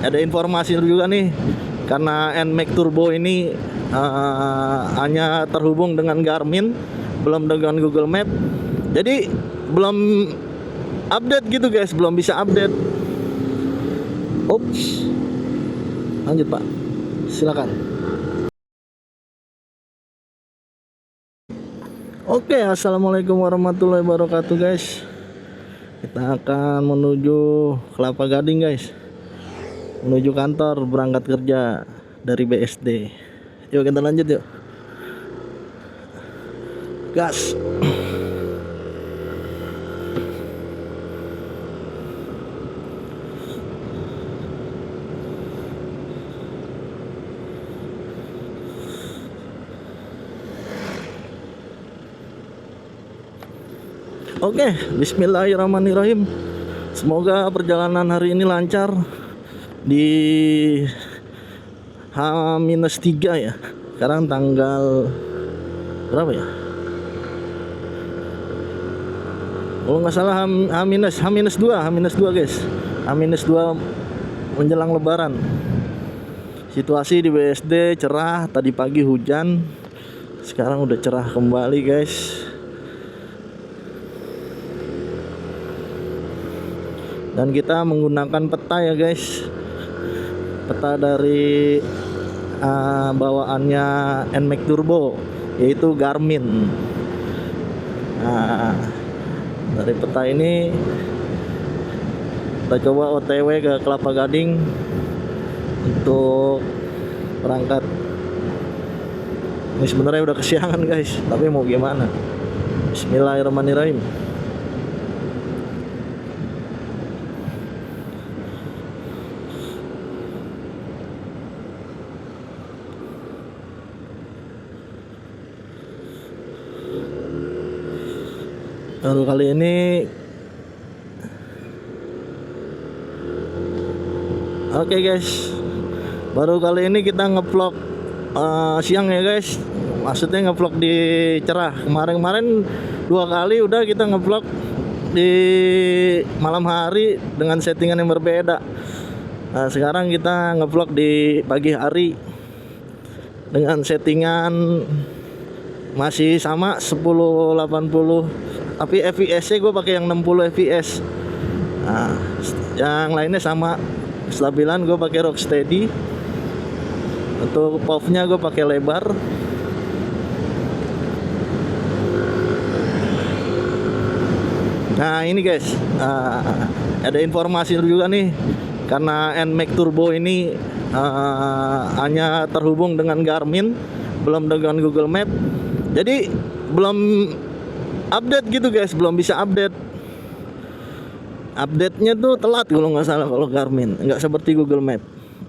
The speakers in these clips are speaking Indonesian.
ada informasi juga nih, karena NMAX Turbo ini hanya terhubung dengan Garmin, belum dengan Google Map. Jadi belum update gitu guys, belum bisa update. Ups. Lanjut Pak, silakan. Oke, assalamualaikum warahmatullahi wabarakatuh guys. Kita akan menuju Kelapa Gading guys, menuju kantor berangkat kerja dari BSD. Yuk kita lanjut yuk, gas. Oke, bismillahirrahmanirrahim. Semoga perjalanan hari ini lancar di H-3 ya. Sekarang tanggal berapa ya? Kalau nggak salah H-2 guys. H-2 menjelang lebaran. Situasi di BSD cerah, tadi pagi hujan. Sekarang udah cerah kembali guys. Dan kita menggunakan peta ya guys, peta dari bawaannya NMAX Turbo, yaitu Garmin. Nah, dari peta ini kita coba OTW ke Kelapa Gading untuk berangkat. Ini sebenarnya udah kesiangan guys, tapi mau gimana. Bismillahirrahmanirrahim. Baru kali ini oke guys, baru kali ini kita ngevlog siang ya guys. Maksudnya ngevlog di cerah. Kemarin 2 kali udah kita ngevlog di malam hari dengan settingan yang berbeda. Nah, sekarang kita ngevlog di pagi hari dengan settingan masih sama 1080, tapi fps-nya gue pakai yang 60 fps. Nah, yang lainnya sama. Stabilan gue pakai Rocksteady. Untuk POV-nya gue pakai lebar. Nah ini guys, ada informasi juga nih, karena NMAX Turbo ini hanya terhubung dengan Garmin, belum dengan Google Map. Jadi belum update gitu guys, belum bisa update. Update-nya tuh telat kalau nggak salah kalau Garmin, nggak seperti Google Map.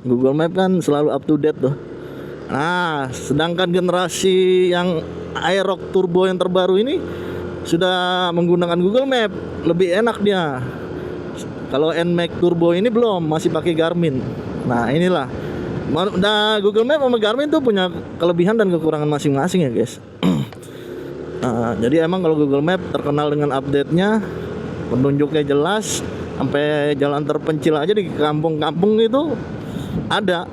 Google Map kan selalu up to date tuh. Nah, sedangkan generasi yang Aerox Turbo yang terbaru ini sudah menggunakan Google Map, lebih enak dia. Kalau NMAX Turbo ini belum, masih pakai Garmin. Nah inilah, nah Google Map sama Garmin tuh punya kelebihan dan kekurangan masing-masing ya guys. Nah, jadi emang kalau Google Map terkenal dengan update-nya, petunjuknya jelas, sampai jalan terpencil aja di kampung-kampung itu ada.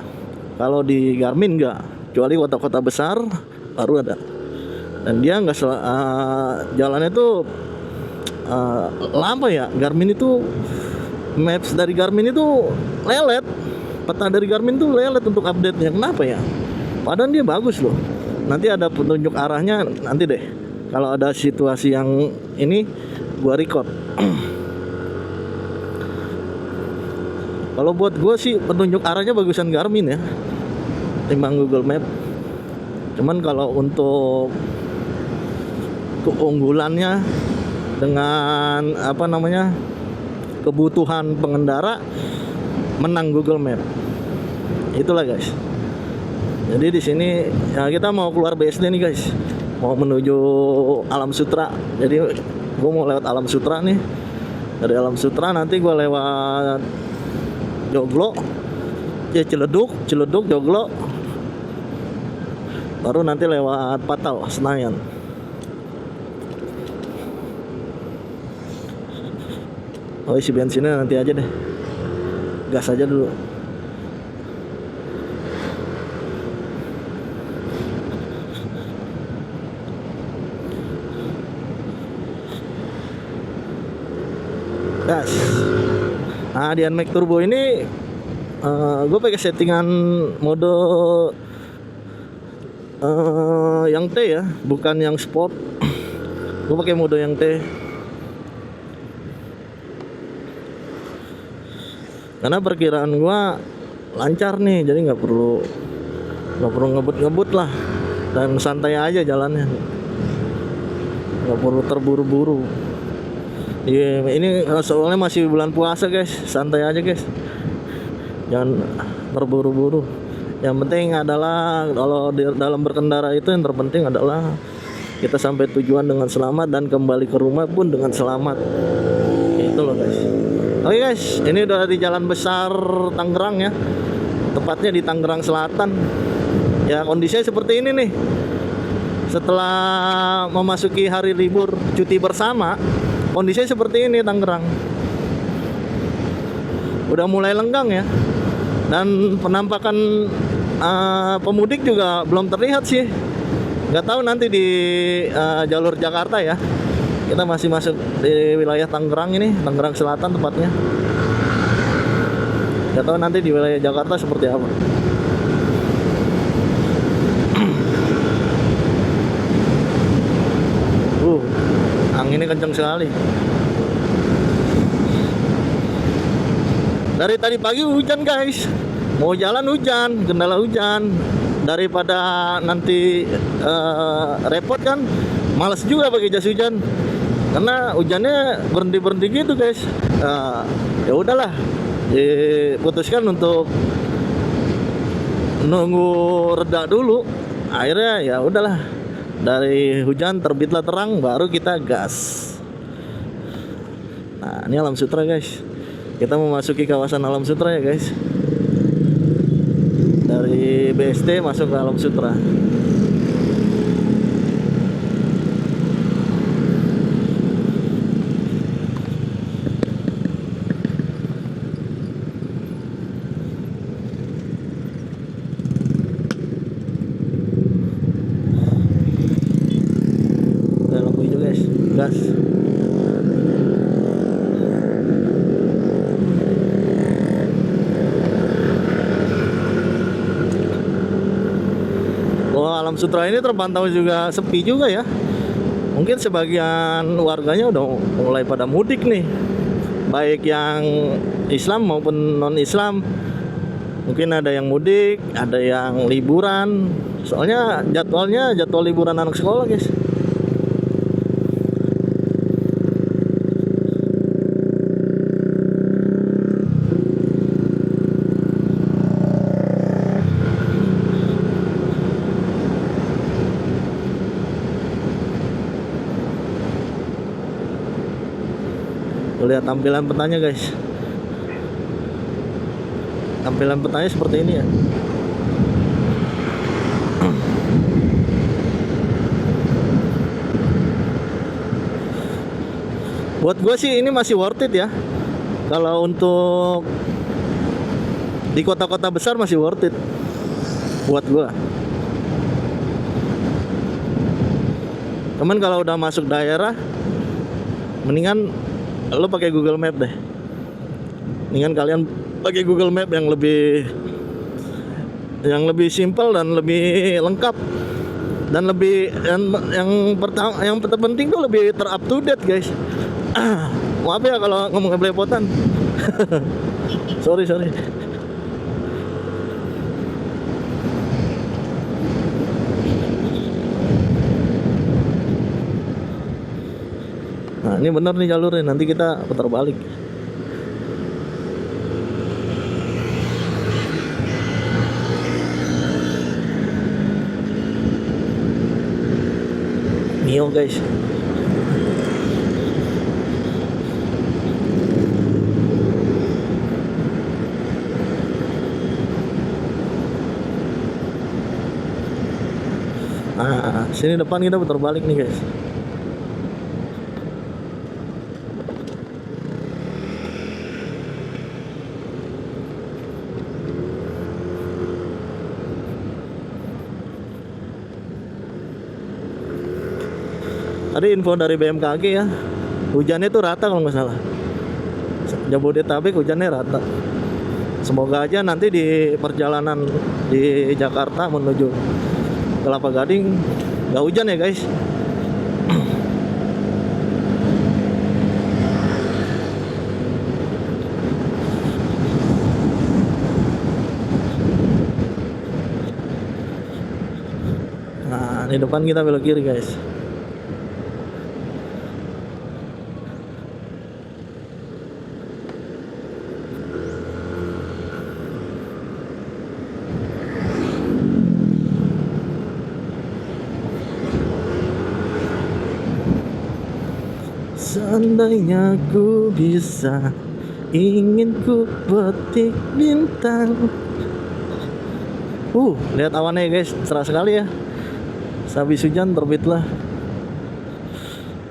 Kalau di Garmin enggak, kecuali kota-kota besar baru ada. Dan dia enggak jalannya tuh lama ya. Garmin itu maps dari Garmin itu lelet, peta dari Garmin tuh lelet untuk update-nya. Kenapa ya? Padahal dia bagus loh. Nanti ada petunjuk arahnya, nanti deh. Kalau ada situasi yang ini gua record. Kalau buat gua sih petunjuk arahnya bagusan Garmin ya, timbang Google Map. Cuman kalau untuk keunggulannya dengan kebutuhan pengendara, menang Google Map. Itulah guys. Jadi di sini ya kita mau keluar BSD nih guys, mau menuju Alam Sutera. Jadi gue mau lewat Alam Sutera nih. Dari Alam Sutera nanti gue lewat Joglo, Ciledug, Joglo, baru nanti lewat Patau, Senayan. Oh isi bensinnya nanti aja deh, gas aja dulu. gas. Nah di NMAX Turbo ini gue pakai settingan mode yang T ya, bukan yang sport. Gue pakai mode yang T karena perkiraan gue lancar nih, jadi nggak perlu ngebut-ngebut lah, dan santai aja jalannya, nggak perlu terburu-buru. Ini soalnya masih bulan puasa guys, santai aja guys, jangan terburu-buru. Yang penting adalah kalau dalam berkendara itu yang terpenting adalah kita sampai tujuan dengan selamat dan kembali ke rumah pun dengan selamat. Itu loh guys. Oke guys, ini udah di Jalan Besar Tangerang ya, tepatnya di Tangerang Selatan. Ya kondisinya seperti ini nih. Setelah memasuki hari libur cuti bersama, kondisinya seperti ini Tangerang. Udah mulai lenggang ya. Dan penampakan pemudik juga belum terlihat sih. Nggak tahu nanti di jalur Jakarta ya. Kita masih masuk di wilayah Tangerang ini, Tangerang Selatan tepatnya. Nggak tahu nanti di wilayah Jakarta seperti apa. Anginnya kencang sekali. Dari tadi pagi hujan guys, mau jalan hujan, kendala hujan. Daripada nanti repot kan, malas juga pakai jas hujan, karena hujannya berhenti gitu guys. Ya udahlah, diputuskan untuk nunggu reda dulu. Akhirnya ya udahlah, dari hujan terbitlah terang, baru kita gas. Nah ini Alam Sutera guys, kita memasuki kawasan Alam Sutera ya guys. Dari BSD masuk ke Alam Sutera. Ada lampu hijau guys, gas. Alam Sutera ini terpantau juga sepi juga ya. Mungkin sebagian warganya udah mulai pada mudik nih, baik yang Islam maupun non Islam. Mungkin ada yang mudik, ada yang liburan. Soalnya jadwal liburan anak sekolah guys. Lihat tampilan petanya guys. Tampilan petanya seperti ini ya. Buat gue sih ini masih worth it ya. Kalau untuk di kota-kota besar masih worth it buat gue. Cuman kalau udah masuk daerah, mendingan lo pakai Google Map deh. Mendingan kalian pakai Google Map yang lebih simpel dan lebih lengkap, dan lebih yang terpenting tuh lebih up to date guys. Maaf ya kalau ngomong belepotan. sorry. Nah ini bener nih jalurnya, nanti kita putar balik. Mio guys. Nah sini depan kita putar balik nih guys. Tadi info dari BMKG ya, hujannya tuh rata kalau nggak salah. Jabodetabek hujannya rata. Semoga aja nanti di perjalanan di Jakarta menuju Kelapa Gading nggak hujan ya guys. Nah, di depan kita belok kiri guys. Seandainya ku bisa, ingin ku petik bintang. Lihat awannya guys, cerah sekali ya. Sehabis hujan terbitlah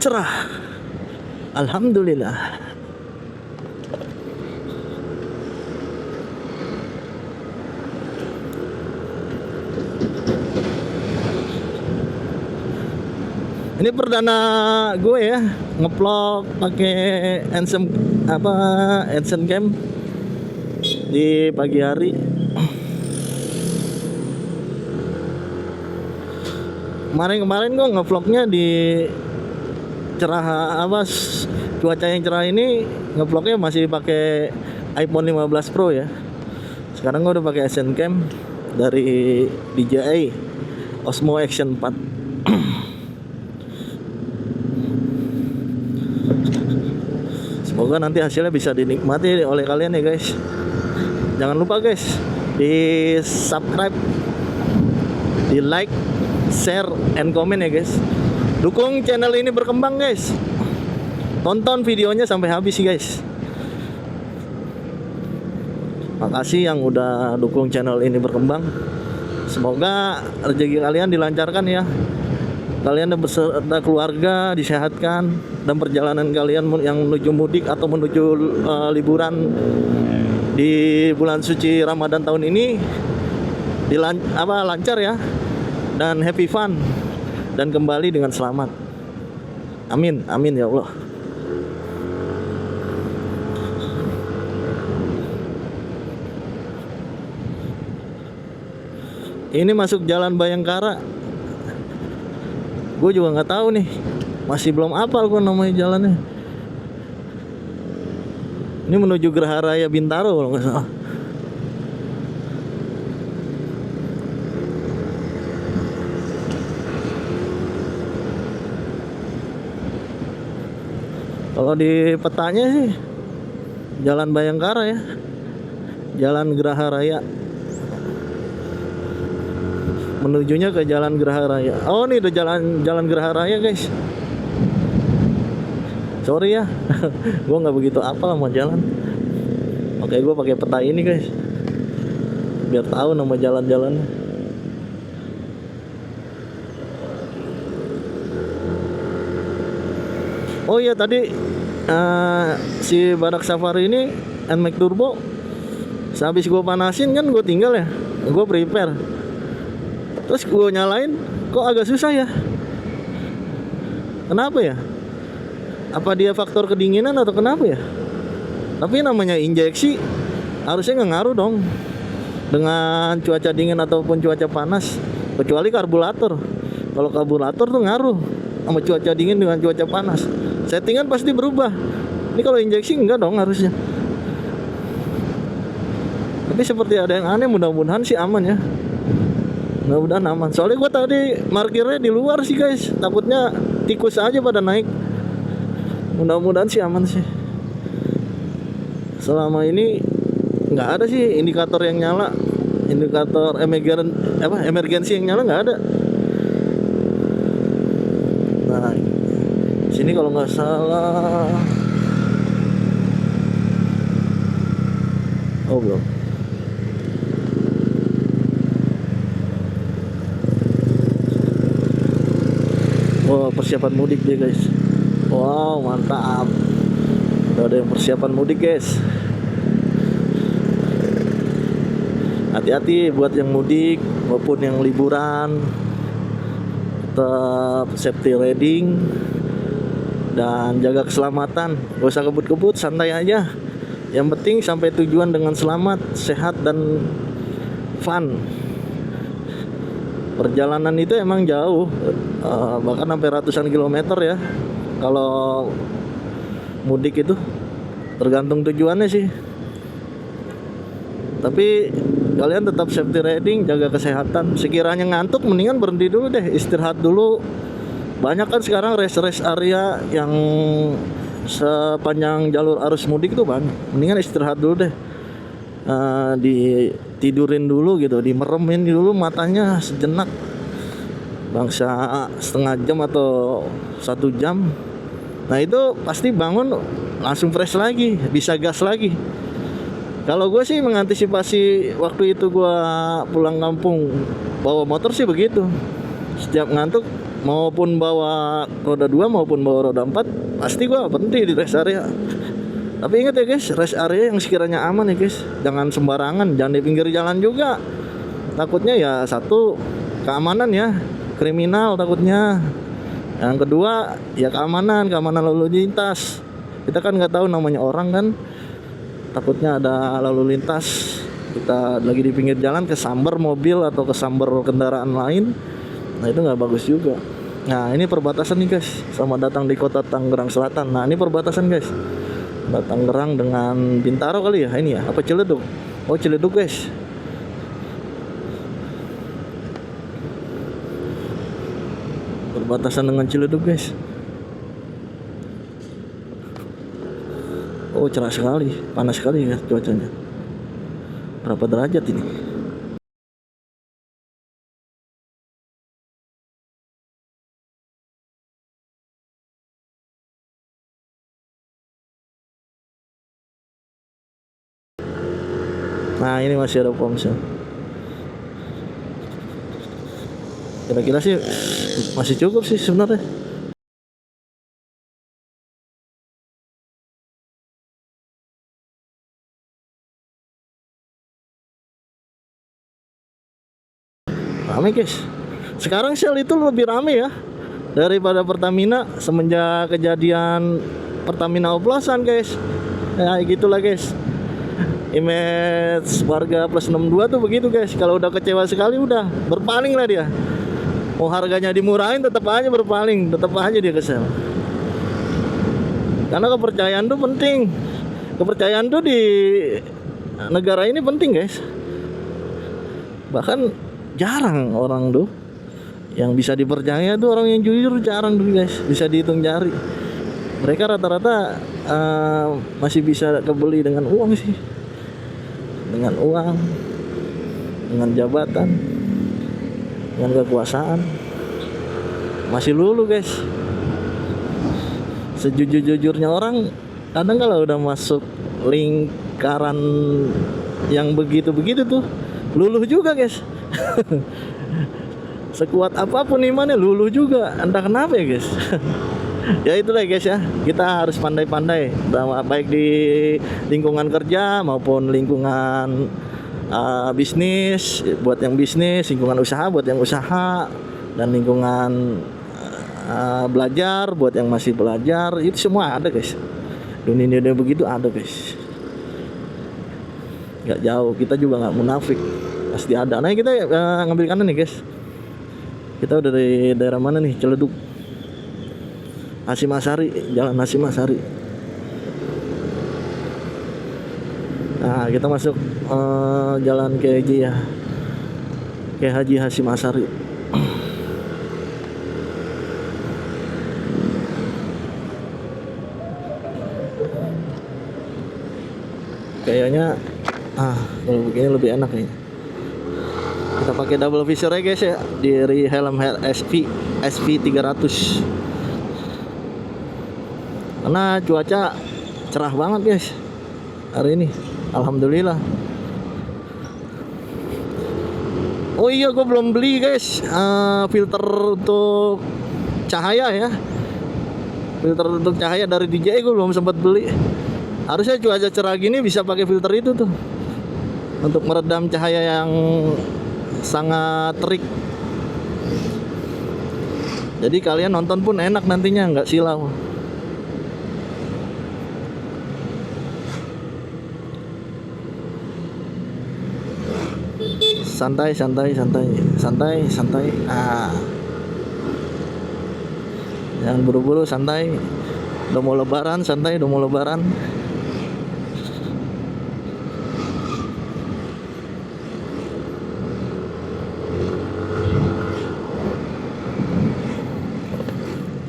cerah. Alhamdulillah. Ini perdana gue ya ngeplog pakai Ancient Camp di pagi hari. Kemarin gue ngevlognya di cuaca yang cerah ini, ngevlognya masih pakai iPhone 15 Pro ya. Sekarang gue udah pakai Ancient Camp dari DJI Osmo Action 4. Semoga nanti hasilnya bisa dinikmati oleh kalian ya guys. Jangan lupa guys, di subscribe, di like, share, and comment ya guys. Dukung channel ini berkembang guys. Tonton videonya sampai habis guys. Makasih yang udah dukung channel ini berkembang. Semoga rezeki kalian dilancarkan ya. Kalian beserta keluarga disehatkan, dan perjalanan kalian yang menuju mudik atau menuju liburan di bulan suci Ramadan tahun ini lancar ya, dan happy fun, dan kembali dengan selamat. Amin, amin ya Allah. Ini masuk Jalan Bayangkara. Gue juga nggak tahu nih, masih belum hafal gue namanya jalannya. Ini menuju Geraha Raya Bintaro kalau nggak salah. Kalau di petanya sih Jalan Bayangkara ya, Jalan Geraha Raya. Menujunya ke Jalan Geraha Raya. Oh, ini udah jalan Geraha Raya guys. Sorry ya, gue nggak begitu apal sama jalan. Oke, gue pakai peta ini guys, biar tahu nama jalan-jalan. Oh iya, tadi si Badak Safari ini NMAX Turbo, sehabis gue panasin kan gue tinggal ya, gue prepare. Terus gue nyalain, kok agak susah ya? Kenapa ya? Apa dia faktor kedinginan atau kenapa ya? Tapi namanya injeksi, harusnya nggak ngaruh dong dengan cuaca dingin ataupun cuaca panas, kecuali karburator. Kalau karburator tuh ngaruh sama cuaca dingin dengan cuaca panas. Settingan pasti berubah. Ini kalau injeksi enggak dong harusnya. Tapi seperti ada yang aneh, mudah-mudahan sih aman ya. Mudah-mudahan aman. Soalnya gue tadi parkirnya di luar sih guys, takutnya tikus aja pada naik. Mudah-mudahan sih aman sih. Selama ini nggak ada sih indikator yang nyala, indikator emergensi yang nyala nggak ada. Nah, sini kalau nggak salah, oh belum. Oh, persiapan mudik dia guys. Wow, mantap. Udah ada yang persiapan mudik guys. Hati-hati buat yang mudik maupun yang liburan. Tetap safety riding dan jaga keselamatan. Gak usah kebut-kebut, santai aja. Yang penting sampai tujuan dengan selamat, sehat dan fun. Perjalanan itu emang jauh, bahkan sampai ratusan kilometer ya. Kalau mudik itu tergantung tujuannya sih. Tapi kalian tetap safety riding, jaga kesehatan. Sekiranya ngantuk, mendingan berhenti dulu deh, istirahat dulu. Banyak kan sekarang rest area yang sepanjang jalur arus mudik itu banyak. Mendingan istirahat dulu deh, ditidurin dulu gitu, dimeremin dulu matanya sejenak, bangsa setengah jam atau 1 jam. Nah itu pasti bangun langsung fresh lagi, bisa gas lagi. Kalau gue sih mengantisipasi waktu itu gue pulang kampung bawa motor sih begitu. Setiap ngantuk, maupun bawa roda 2 maupun bawa roda 4, pasti gue berhenti di rest area. Tapi ingat ya guys, rest area yang sekiranya aman ya guys. Jangan sembarangan, jangan di pinggir jalan juga. Takutnya ya satu, keamanan ya, kriminal takutnya. Yang kedua ya keamanan lalu lintas. Kita kan nggak tahu namanya orang kan. Takutnya ada lalu lintas, kita lagi di pinggir jalan kesambar mobil atau kesambar kendaraan lain. Nah itu nggak bagus juga. Nah ini perbatasan nih guys, selamat datang di kota Tangerang Selatan. Nah ini perbatasan guys, Tangerang dengan Bintaro kali ya, ini ya, apa Ciledug? Oh Ciledug guys. Perbatasan dengan Ciledug guys. Oh cerah sekali, panas sekali ya cuacanya. Berapa derajat ini? Nah ini masih ada Pomsel. Kira-kira sih masih cukup sih sebenarnya. Rame guys. Sekarang Shell itu lebih rame ya daripada Pertamina semenjak kejadian Pertamina oplosan guys. Ya gitulah guys. Image warga plus 62 tuh begitu guys. Kalau udah kecewa sekali udah berpaling lah dia. Mau harganya dimurahin tetap aja berpaling, tetap aja dia kesel. Karena kepercayaan tuh penting. Kepercayaan tuh di negara ini penting guys. Bahkan jarang orang tuh yang bisa dipercaya tuh, orang yang jujur jarang tuh guys, bisa dihitung jari. Mereka rata-rata masih bisa kebeli dengan uang sih, dengan uang, dengan jabatan, dengan kekuasaan. Masih lulu guys. Sejujur-jujurnya orang kadang kalau udah masuk lingkaran yang begitu-begitu tuh luluh juga guys. Sekuat apapun imannya luluh juga, entah kenapa ya guys. Ya itulah guys ya, kita harus pandai-pandai baik di lingkungan kerja maupun lingkungan bisnis, buat yang bisnis, lingkungan usaha buat yang usaha, dan lingkungan belajar buat yang masih belajar. Itu semua ada guys, dunia begitu ada guys, nggak jauh, kita juga nggak munafik, pasti ada. Nah kita ngambil kanan nih guys. Kita udah dari daerah mana nih? Ciledug, Hasyim Asyari, jalan Hasyim Asyari. Nah kita masuk jalan KJ ya, Kiai Haji Hasyim Asyari. Kayaknya kalau begini lebih enak nih. Kita pakai double visor ya guys ya, dari helm SV 300. Karena cuaca cerah banget guys hari ini, alhamdulillah. Oh iya, gue belum beli guys filter untuk cahaya ya, filter untuk cahaya dari DJI gue belum sempat beli. Harusnya cuaca cerah gini bisa pakai filter itu tuh untuk meredam cahaya yang sangat terik. Jadi kalian nonton pun enak nantinya, nggak silau. santai santai santai santai santai. Jangan buru-buru, santai. Udah mau lebaran, santai, udah mau lebaran.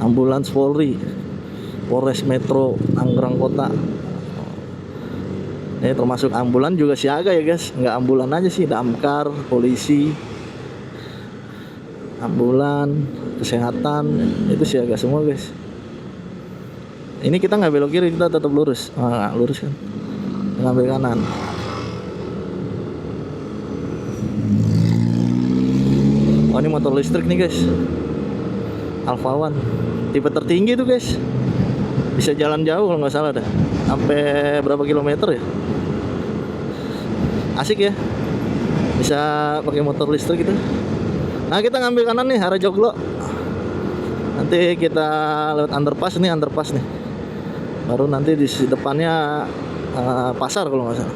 Ambulans Polri, Polres Metro Tangerang Kota. Ini termasuk ambulan juga siaga ya guys, nggak ambulan aja sih, damkar, polisi, ambulan, kesehatan, itu siaga semua guys. Ini kita nggak belok kiri, kita tetap lurus. Lurus kan, ngambil kanan. Oh, ini motor listrik nih guys, Alfa One, tipe tertinggi tuh guys, bisa jalan jauh kalau nggak salah dah, sampai berapa kilometer ya. Asik ya, bisa pakai motor listrik gitu. Nah, kita ngambil kanan nih, arah Joglo. Nanti kita lewat underpass nih, baru nanti di depannya pasar kalau nggak salah.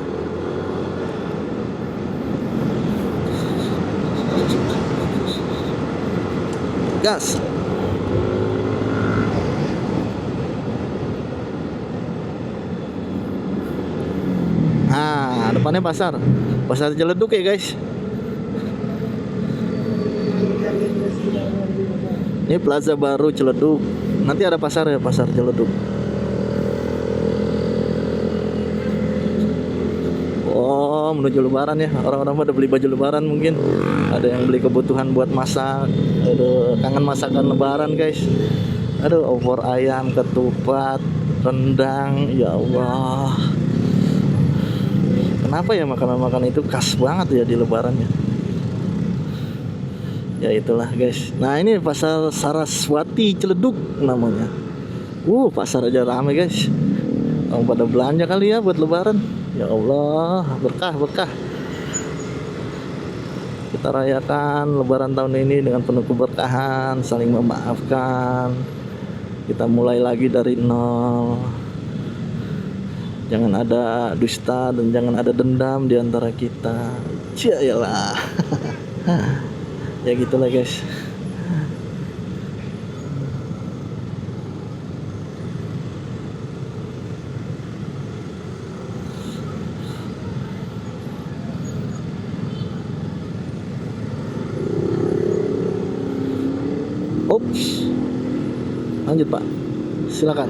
Gas. Depannya pasar Ciledug ya guys. Ini Plaza Baru Ciledug. Nanti ada pasar ya, pasar Ciledug. Oh, menuju lebaran ya. Orang-orang pada beli baju lebaran mungkin. Ada yang beli kebutuhan buat masak. Aduh, kangen masakan lebaran guys. Aduh, opor ayam, ketupat, rendang, ya Allah. Kenapa ya makanan-makanan itu khas banget ya di lebaran ya? Ya itulah guys. Nah, ini pasar Saraswati Ciledug namanya. Pasar aja rame guys. Orang pada belanja kali ya buat lebaran. Ya Allah, berkah. Kita rayakan lebaran tahun ini dengan penuh keberkahan, saling memaafkan. Kita mulai lagi dari nol. Jangan ada dusta dan jangan ada dendam di antara kita. Cialah. Ya gitulah guys. Ops. Lanjut Pak. Silakan.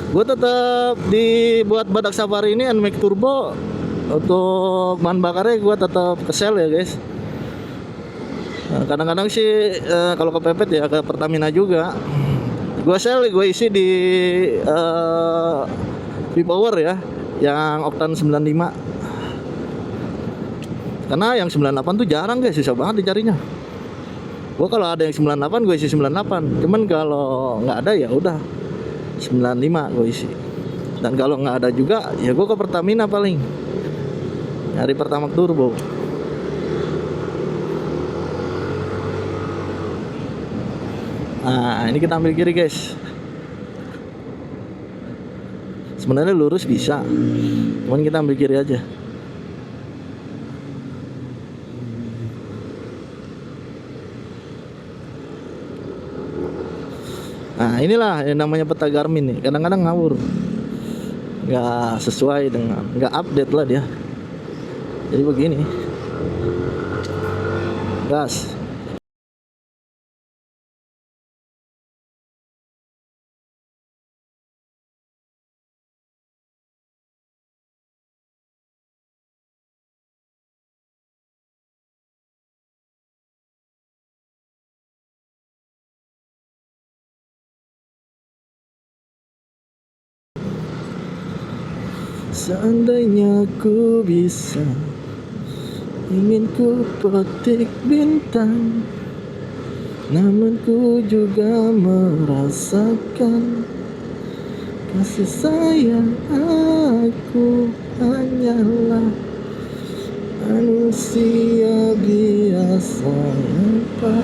Gue tetap dibuat Badak Safari ini NMAX Turbo. Untuk bahan bakarnya gue tetap kesel ya guys. Kadang-kadang sih kalau kepepet ya ke Pertamina juga. Gue isi di V-Power ya, yang oktan 95. Karena yang 98 tuh jarang guys, susah banget dicarinya. Gue kalau ada yang 98 gue isi 98. Cuman kalau nggak ada ya udah 95 gue isi. Dan kalau nggak ada juga ya gue ke Pertamina paling nyari Pertamax Turbo. Nah, ini kita ambil kiri guys. Sebenarnya lurus bisa, cuman kita ambil kiri aja. Nah, inilah yang namanya peta Garmin nih. Kadang-kadang ngawur, nggak sesuai dengan, nggak update lah dia. Jadi begini, gas. Seandainya ku bisa, ingin ku petik bintang, namun ku juga merasakan kasih sayang. Aku hanyalah Manusia biasa lupa.